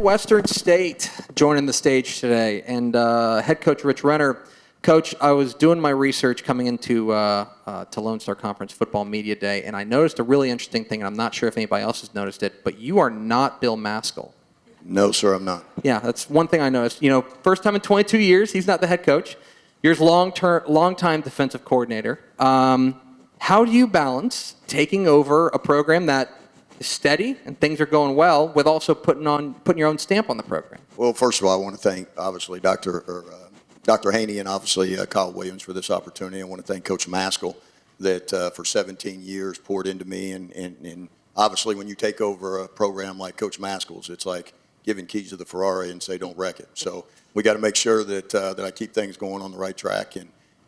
Midwestern State joining the stage today, and head coach Rich Renner. Coach, I was doing my research coming into to Lone Star Conference Football Media Day, and I noticed a really interesting thing, and I'm not sure if anybody else has noticed it, but you are not Bill Maskell. No, sir, I'm not. Yeah, that's one thing I noticed. You know, first time in 22 years, he's not the head coach. You're his long-time defensive coordinator. How do you balance taking over a program that is steady and things are going well with also putting your own stamp on the program? Well, first of all, I want to thank, obviously, Dr. Haney and obviously Kyle Williams for this opportunity. I want to thank Coach Maskell that for 17 years poured into me. And obviously, when you take over a program like Coach Maskell's, it's like giving keys to the Ferrari and say, don't wreck it. So we got to make sure that I keep things going on the right track.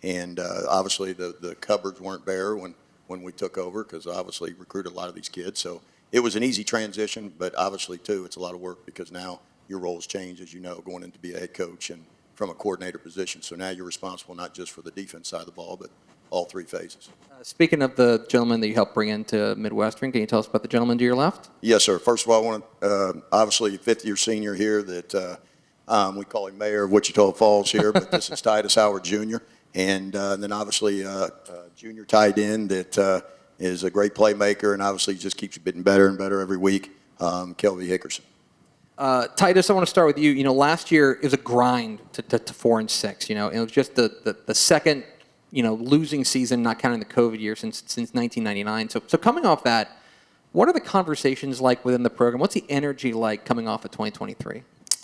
And obviously, the cupboards weren't bare when we took over because obviously recruited a lot of these kids. So it was an easy transition, but obviously, too, it's a lot of work because now your roles change, as you know, going in to be a head coach and from a coordinator position. So now you're responsible not just for the defense side of the ball, but all three phases. Speaking of the gentleman that you helped bring into Midwestern, can you tell us about the gentleman to your left? Yes, sir. First of all, I want to, obviously, fifth-year senior here that we call him mayor of Wichita Falls here, but this is Titus Howard, Jr., and then obviously junior tight end that is a great playmaker and obviously just keeps getting better and better every week, Kelby Hickerson. Titus, I want to start with you. You know, last year it was a grind to 4-6. You know, it was just the second, losing season, not counting the COVID year since 1999. So coming off that, what are the conversations like within the program? What's the energy like coming off of 2023?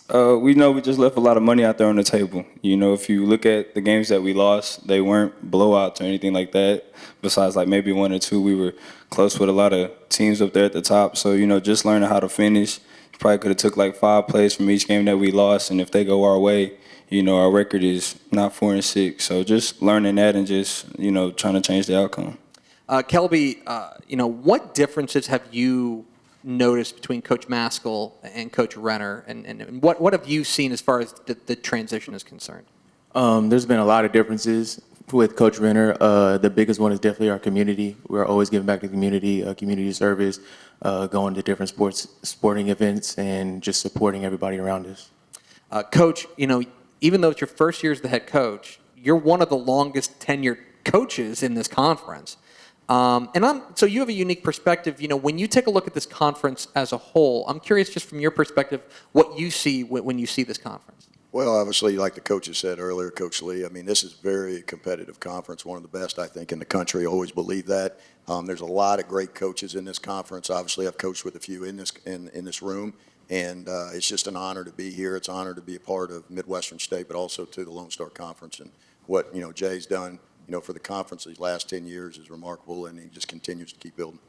We know we just left a lot of money out there on the table. You know, if you look at the games that we lost, they weren't blowouts or anything like that. Besides, like maybe one or two, we were close with a lot of teams up there at the top. So, just learning how to finish. Probably could have took like 5 plays from each game that we lost, and if they go our way, our record is not 4-6. So just learning that and just trying to change the outcome. Kelby, what differences have you noticed between Coach Maskell and Coach Renner, and what have you seen as far as the transition is concerned? There's been a lot of differences with Coach Renner. The biggest one is definitely our community. We're always giving back to the community, community service, going to different sporting events, and just supporting everybody around us. Coach, even though it's your first year as the head coach, you're one of the longest tenured coaches in this conference. So you have a unique perspective. When you take a look at this conference as a whole, I'm curious just from your perspective what you see when you see this conference. Well, obviously, like the coaches said earlier, Coach Lee, this is a very competitive conference, one of the best, I think, in the country. I always believe that. There's a lot of great coaches in this conference. Obviously, I've coached with a few in this room, and it's just an honor to be here. It's an honor to be a part of Midwestern State, but also to the Lone Star Conference. And what, Jay's done, for the conference these last 10 years is remarkable, and he just continues to keep building.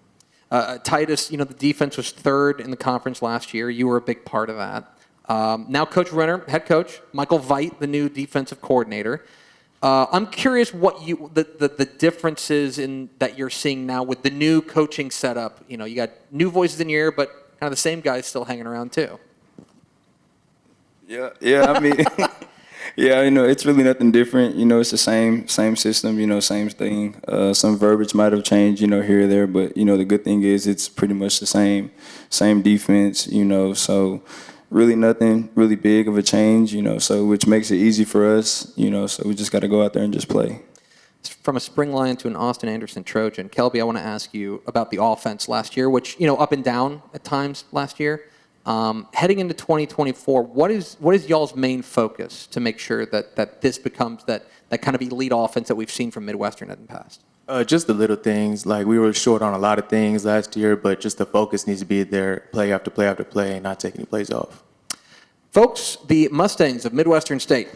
Titus, the defense was third in the conference last year. You were a big part of that. Now Coach Renner, head coach, Michael Veit, the new defensive coordinator. I'm curious what the differences in that you're seeing now with the new coaching setup. You got new voices in your ear, but kind of the same guys still hanging around too. Yeah. It's really nothing different. It's the same system. Same thing. Some verbiage might have changed, here or there, but the good thing is it's pretty much the same defense. So. Really nothing really big of a change, so which makes it easy for us, so we just got to go out there and just play. From a Spring Lion to an Austin Anderson Trojan, Kelby, I want to ask you about the offense last year, which, up and down at times last year. Heading into 2024, what is y'all's main focus to make sure that this becomes that kind of elite offense that we've seen from Midwestern in the past? Just the little things. Like, we were short on a lot of things last year, but just the focus needs to be there, play after play after play, and not take any plays off. Folks, the Mustangs of Midwestern State